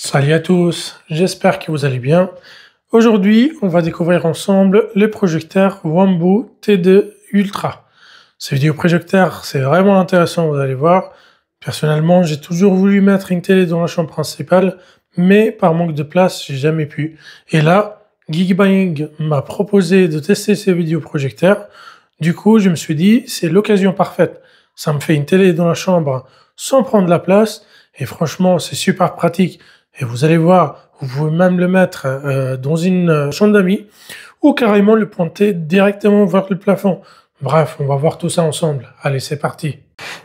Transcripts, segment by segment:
Salut à tous, j'espère que vous allez bien. Aujourd'hui, on va découvrir ensemble le projecteur Wambo T2 Ultra. Ce vidéoprojecteur, c'est vraiment intéressant, vous allez voir. Personnellement, j'ai toujours voulu mettre une télé dans la chambre principale, mais par manque de place, j'ai jamais pu. Et là, Geekbuying m'a proposé de tester ces vidéoprojecteurs. Du coup, je me suis dit, c'est l'occasion parfaite. Ça me fait une télé dans la chambre sans prendre la place, et franchement, c'est super pratique. Et vous allez voir, vous pouvez même le mettre dans une chambre d'amis ou carrément le pointer directement vers le plafond. Bref, on va voir tout ça ensemble. Allez, c'est parti.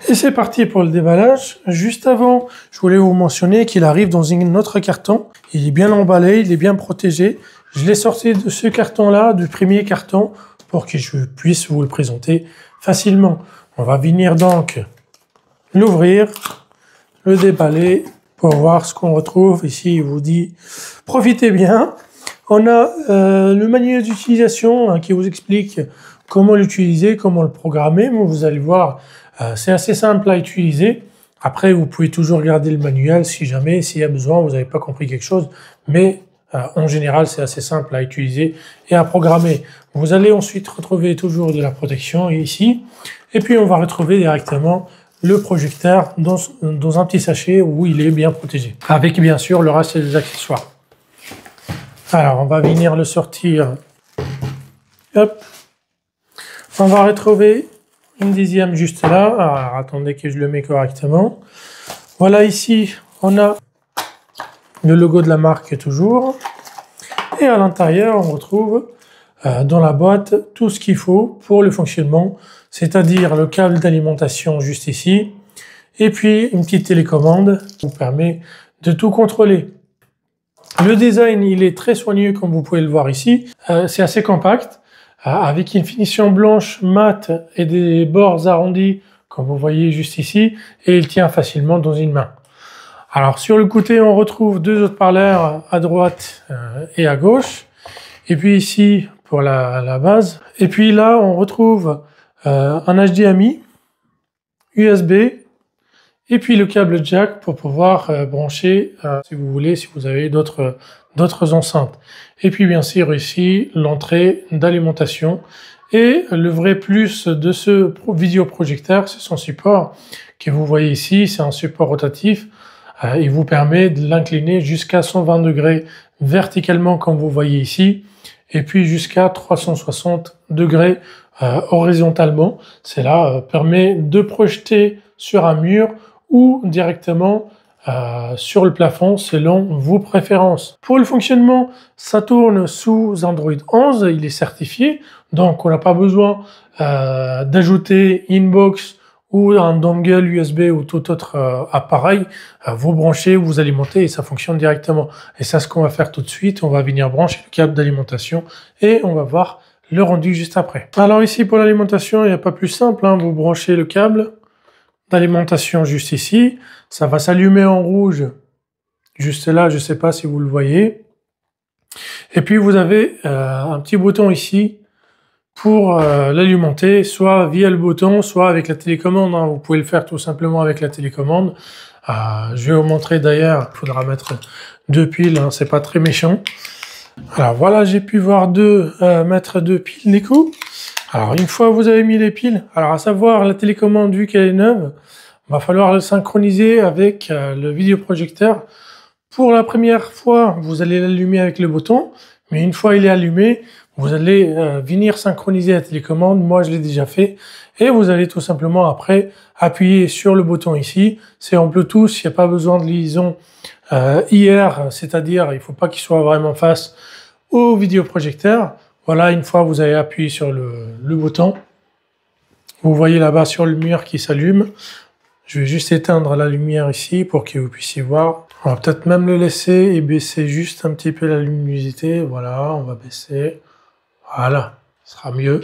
Et c'est parti pour le déballage. Juste avant, je voulais vous mentionner qu'il arrive dans un autre carton. Il est bien emballé, il est bien protégé. Je l'ai sorti de ce carton-là, du premier carton, pour que je puisse vous le présenter facilement. On va venir donc l'ouvrir, le déballer, pour voir ce qu'on retrouve. Ici, il vous dit « Profitez bien ». On a le manuel d'utilisation qui vous explique comment l'utiliser, comment le programmer. Bon, vous allez voir, c'est assez simple à utiliser. Après, vous pouvez toujours regarder le manuel si jamais, s'il y a besoin, vous n'avez pas compris quelque chose. Mais en général, c'est assez simple à utiliser et à programmer. Vous allez ensuite retrouver toujours de la protection ici. Et puis, on va retrouver directement le projecteur dans un petit sachet où il est bien protégé. Avec bien sûr le reste des accessoires. Alors on va venir le sortir. Hop. On va retrouver une dixième juste là. Alors attendez que je le mets correctement. Voilà, ici on a le logo de la marque toujours. Et à l'intérieur on retrouve dans la boîte tout ce qu'il faut pour le fonctionnement, c'est-à-dire le câble d'alimentation juste ici, et puis une petite télécommande qui vous permet de tout contrôler. Le design, il est très soigneux comme vous pouvez le voir ici, c'est assez compact, avec une finition blanche mate et des bords arrondis comme vous voyez juste ici, et il tient facilement dans une main. Alors sur le côté, on retrouve deux autres parleurs à droite et à gauche, et puis ici pour la base. Et puis là, on retrouve un HDMI, USB, et puis le câble jack pour pouvoir brancher, si vous voulez, si vous avez d'autres enceintes. Et puis bien sûr ici, l'entrée d'alimentation. Et le vrai plus de ce vidéoprojecteur, c'est son support que vous voyez ici. C'est un support rotatif. Il vous permet de l'incliner jusqu'à 120 degrés verticalement comme vous voyez ici, et puis jusqu'à 360 degrés horizontalement. Cela permet de projeter sur un mur ou directement sur le plafond selon vos préférences. Pour le fonctionnement, ça tourne sous Android 11, il est certifié, donc on n'a pas besoin d'ajouter Inbox ou un dongle USB ou tout autre appareil, vous branchez, vous alimentez et ça fonctionne directement. Et ça, ce qu'on va faire tout de suite, on va venir brancher le câble d'alimentation et on va voir le rendu juste après. Alors ici, pour l'alimentation, il n'y a pas plus simple, hein, vous branchez le câble d'alimentation juste ici, ça va s'allumer en rouge juste là, je ne sais pas si vous le voyez. Et puis vous avez un petit bouton ici pour l'alimenter, soit via le bouton, soit avec la télécommande. Hein. Vous pouvez le faire tout simplement avec la télécommande. Je vais vous montrer d'ailleurs, il faudra mettre deux piles, hein, c'est pas très méchant. Alors voilà, j'ai pu voir mettre deux piles du coup. Alors une fois vous avez mis les piles, alors à savoir la télécommande vu qu'elle est neuve, va falloir le synchroniser avec le vidéoprojecteur. Pour la première fois, vous allez l'allumer avec le bouton, mais une fois il est allumé, vous allez venir synchroniser la télécommande, moi je l'ai déjà fait, et vous allez tout simplement après appuyer sur le bouton ici, c'est en Bluetooth, il n'y a pas besoin de liaison IR, c'est-à-dire il ne faut pas qu'il soit vraiment face au vidéoprojecteur. Voilà, une fois vous avez appuyé sur le bouton, vous voyez là-bas sur le mur qui s'allume. Je vais juste éteindre la lumière ici pour que vous puissiez voir. On va peut-être même le laisser et baisser juste un petit peu la luminosité. Voilà, on va baisser. Voilà, ce sera mieux.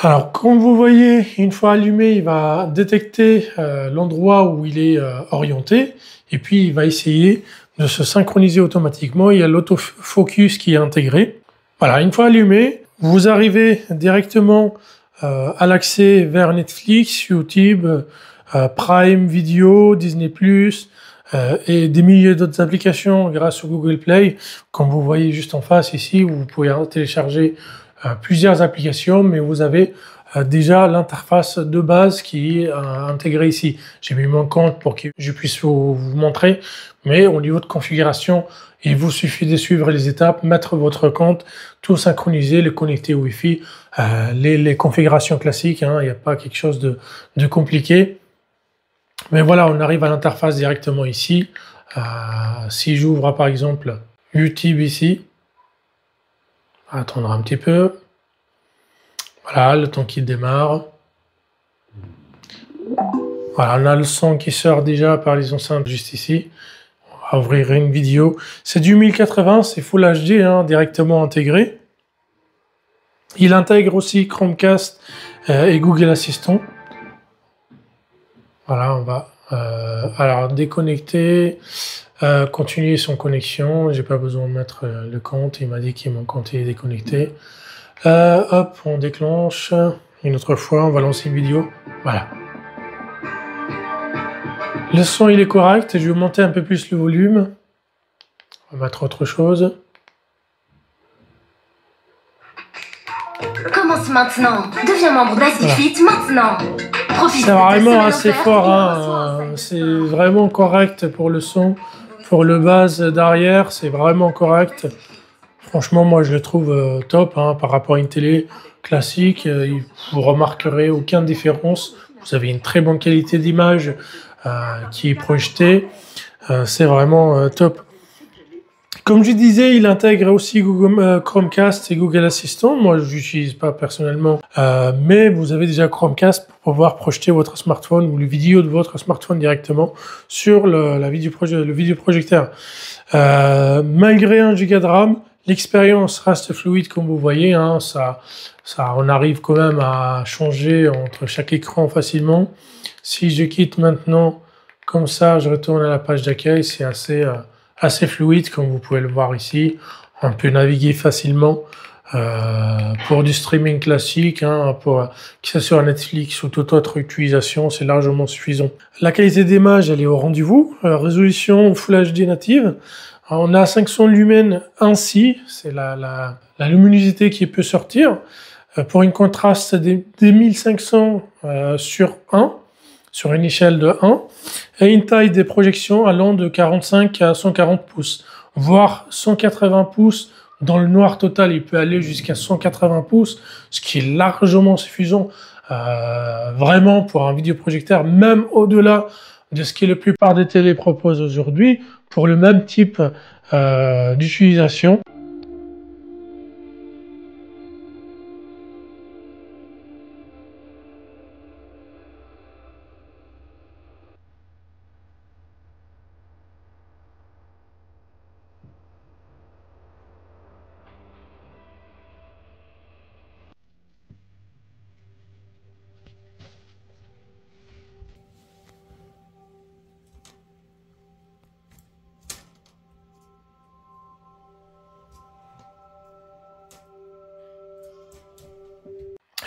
Alors, comme vous voyez, une fois allumé, il va détecter l'endroit où il est orienté et puis il va essayer de se synchroniser automatiquement. Il y a l'autofocus qui est intégré. Voilà, une fois allumé, vous arrivez directement à l'accès vers Netflix, YouTube, Prime Video, Disney+, et des milliers d'autres applications grâce au Google Play, comme vous voyez juste en face ici, où vous pouvez télécharger plusieurs applications, mais vous avez déjà l'interface de base qui est intégrée ici. J'ai mis mon compte pour que je puisse vous montrer, mais au niveau de configuration, il vous suffit de suivre les étapes, mettre votre compte, tout synchroniser, le connecter au Wi-Fi, les configurations classiques, hein, il n'y a pas quelque chose de compliqué. Mais voilà, on arrive à l'interface directement ici. Si j'ouvre par exemple YouTube ici, on va attendre un petit peu. Voilà, le temps qu'il démarre. Voilà, on a le son qui sort déjà par les enceintes juste ici. On va ouvrir une vidéo. C'est du 1080, c'est Full HD, hein, directement intégré. Il intègre aussi Chromecast et Google Assistant. Voilà, on va alors déconnecter, continuer son connexion. J'ai pas besoin de mettre le compte. Il m'a dit que mon compte est déconnecté. Hop, on déclenche. Une autre fois, on va lancer une vidéo. Voilà. Le son, il est correct. Je vais monter un peu plus le volume. On va mettre autre chose. Commence maintenant. Deviens membre Basic Fit maintenant. C'est vraiment assez fort, hein. C'est vraiment correct pour le son, pour le bass derrière, c'est vraiment correct. Franchement, moi je le trouve top, hein, par rapport à une télé classique. Vous remarquerez aucune différence. Vous avez une très bonne qualité d'image qui est projetée. C'est vraiment top. Comme je disais, il intègre aussi Google, Chromecast et Google Assistant. Moi, je n'utilise pas personnellement, mais vous avez déjà Chromecast pour pouvoir projeter votre smartphone ou les vidéos de votre smartphone directement sur le vidéoprojecteur. Malgré 1 Go de RAM, l'expérience reste fluide comme vous voyez. Hein, on arrive quand même à changer entre chaque écran facilement. Si je quitte maintenant comme ça, je retourne à la page d'accueil, c'est assez fluide, comme vous pouvez le voir ici. On peut naviguer facilement pour du streaming classique, hein, que ce soit Netflix ou toute autre utilisation, c'est largement suffisant. La qualité d'image, elle est au rendez-vous. Résolution Full HD native. On a 500 lumens ainsi, c'est la luminosité qui peut sortir. Pour une contraste des 1500 sur 1, sur une échelle de 1, et une taille des projections allant de 45 à 140 pouces, voire 180 pouces. Dans le noir total, il peut aller jusqu'à 180 pouces, ce qui est largement suffisant vraiment pour un vidéoprojecteur, même au-delà de ce que la plupart des télés proposent aujourd'hui, pour le même type d'utilisation.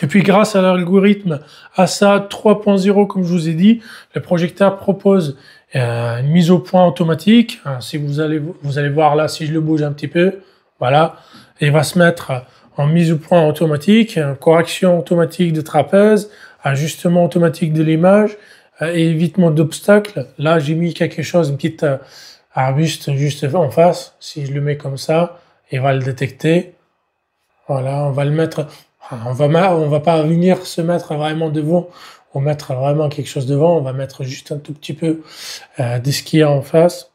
Et puis grâce à l'algorithme ASA 3.0, comme je vous ai dit, le projecteur propose une mise au point automatique. Si vous allez voir là, si je le bouge un petit peu, voilà, il va se mettre en mise au point automatique, correction automatique de trapèze, ajustement automatique de l'image et évitement d'obstacles. Là, j'ai mis quelque chose, une petite arbuste juste en face. Si je le mets comme ça, il va le détecter. Voilà, on va le mettre. On va pas venir se mettre vraiment devant, ou mettre vraiment quelque chose devant, on va mettre juste un tout petit peu de ce qu'il y a en face.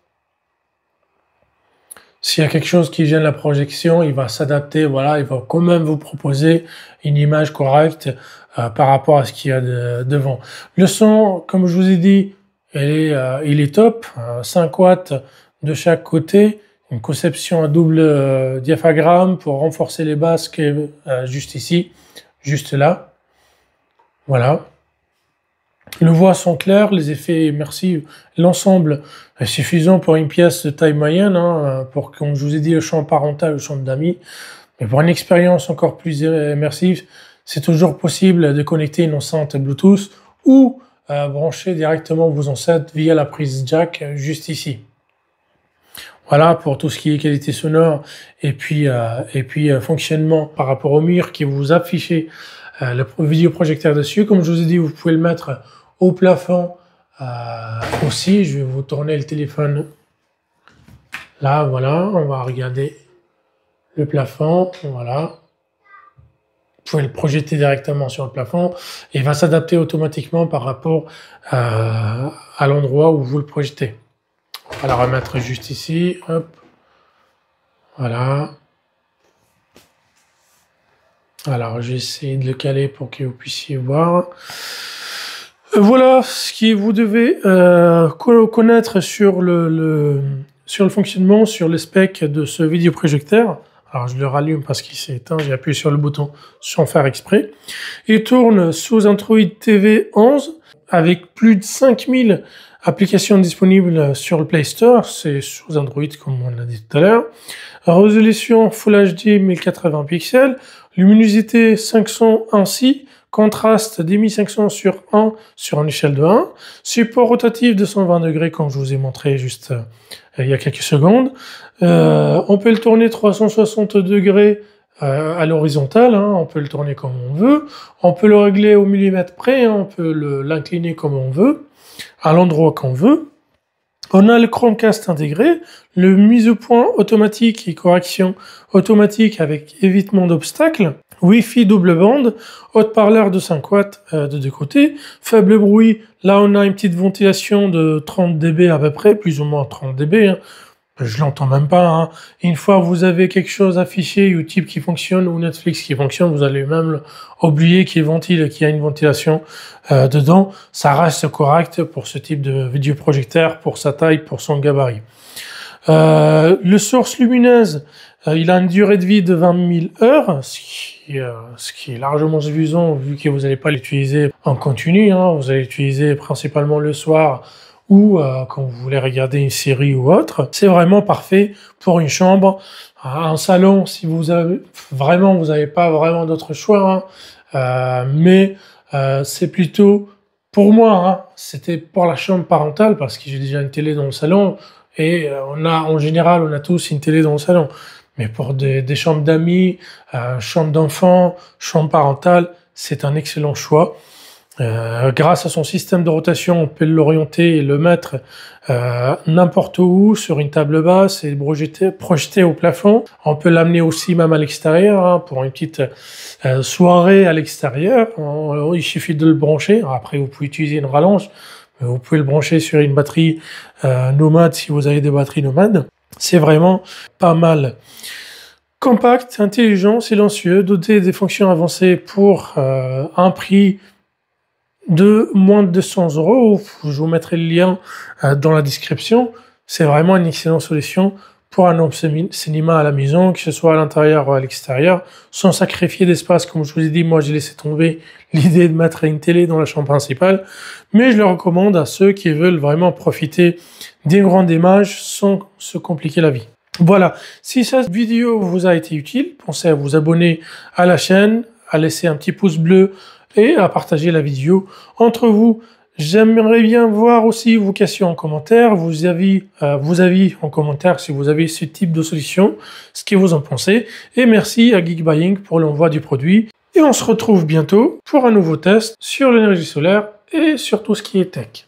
S'il y a quelque chose qui gêne la projection, il va s'adapter, voilà, il va quand même vous proposer une image correcte par rapport à ce qu'il y a devant. Le son, comme je vous ai dit, il est top, 5 watts de chaque côté. Une conception à double diaphragme pour renforcer les basses qui est juste ici, juste là. Voilà. Les voix sont claires, les effets immersifs, l'ensemble est suffisant pour une pièce de taille moyenne, hein, pour, comme je vous ai dit, le champ parental, le champ d'amis. Mais pour une expérience encore plus immersive, c'est toujours possible de connecter une enceinte Bluetooth ou brancher directement vos enceintes via la prise jack juste ici. Voilà pour tout ce qui est qualité sonore et puis fonctionnement par rapport au mur qui vous affichez le vidéoprojecteur dessus. Comme je vous ai dit, vous pouvez le mettre au plafond aussi. Je vais vous tourner le téléphone. Là, voilà, on va regarder le plafond. Voilà. Vous pouvez le projeter directement sur le plafond et il va s'adapter automatiquement par rapport à l'endroit où vous le projetez. On va la remettre juste ici. Hop. Voilà. Alors, j'essaie de le caler pour que vous puissiez voir. Voilà ce que vous devez connaître sur le fonctionnement, sur les specs de ce vidéoprojecteur. Alors, je le rallume parce qu'il s'est éteint. J'ai appuyé sur le bouton sans faire exprès. Il tourne sous Android TV 11 avec plus de 5000 applications disponibles sur le Play Store. C'est sous Android, comme on l'a dit tout à l'heure. Résolution Full HD 1080 pixels. Luminosité 500 ainsi. Contraste 10500 sur 1 sur une échelle de 1. Support rotatif de 120 degrés, comme je vous ai montré juste il y a quelques secondes. On peut le tourner 360 degrés à l'horizontale, hein, on peut le tourner comme on veut. On peut le régler au millimètre près, hein, on peut l'incliner comme on veut, à l'endroit qu'on veut. On a le Chromecast intégré, le mise au point automatique et correction automatique avec évitement d'obstacles, Wi-Fi double bande, haut-parleur de 5 watts de deux côtés, faible bruit, là on a une petite ventilation de 30 dB à peu près, plus ou moins 30 dB, hein. Je l'entends même pas, hein. Une fois que vous avez quelque chose affiché, YouTube qui fonctionne ou Netflix qui fonctionne, vous allez même oublier qu'il ventile, qu'il y a une ventilation dedans. Ça reste correct pour ce type de vidéoprojecteur, pour sa taille, pour son gabarit. Le source lumineuse, il a une durée de vie de 20 000 heures, ce qui est largement suffisant vu que vous n'allez pas l'utiliser en continu, hein. Vous allez l'utiliser principalement le soir ou quand vous voulez regarder une série ou autre. C'est vraiment parfait pour une chambre, un salon si vous avez vraiment, vous n'avez pas vraiment d'autre choix, hein. Mais c'est plutôt pour moi, hein, c'était pour la chambre parentale parce que j'ai déjà une télé dans le salon et en général on a tous une télé dans le salon. Mais pour des chambres d'amis, chambres d'enfants, chambre parentale, c'est un excellent choix. Grâce à son système de rotation, on peut l'orienter et le mettre n'importe où, sur une table basse et projeter au plafond. On peut l'amener aussi même à l'extérieur, hein, pour une petite soirée à l'extérieur. Il suffit de le brancher. Après, vous pouvez utiliser une rallonge. Mais vous pouvez le brancher sur une batterie nomade si vous avez des batteries nomades. C'est vraiment pas mal. Compact, intelligent, silencieux, doté des fonctions avancées pour un prix de moins de 200 €. Je vous mettrai le lien dans la description. C'est vraiment une excellente solution pour un home cinéma à la maison, que ce soit à l'intérieur ou à l'extérieur, sans sacrifier d'espace. Comme je vous ai dit, moi j'ai laissé tomber l'idée de mettre une télé dans la chambre principale, mais je le recommande à ceux qui veulent vraiment profiter d'une grande image sans se compliquer la vie. Voilà, si cette vidéo vous a été utile, pensez à vous abonner à la chaîne, à laisser un petit pouce bleu et à partager la vidéo entre vous. J'aimerais bien voir aussi vos questions en commentaire, vos avis en commentaire si vous avez ce type de solution, ce que vous en pensez. Et merci à Geekbuying pour l'envoi du produit. Et on se retrouve bientôt pour un nouveau test sur l'énergie solaire et sur tout ce qui est tech.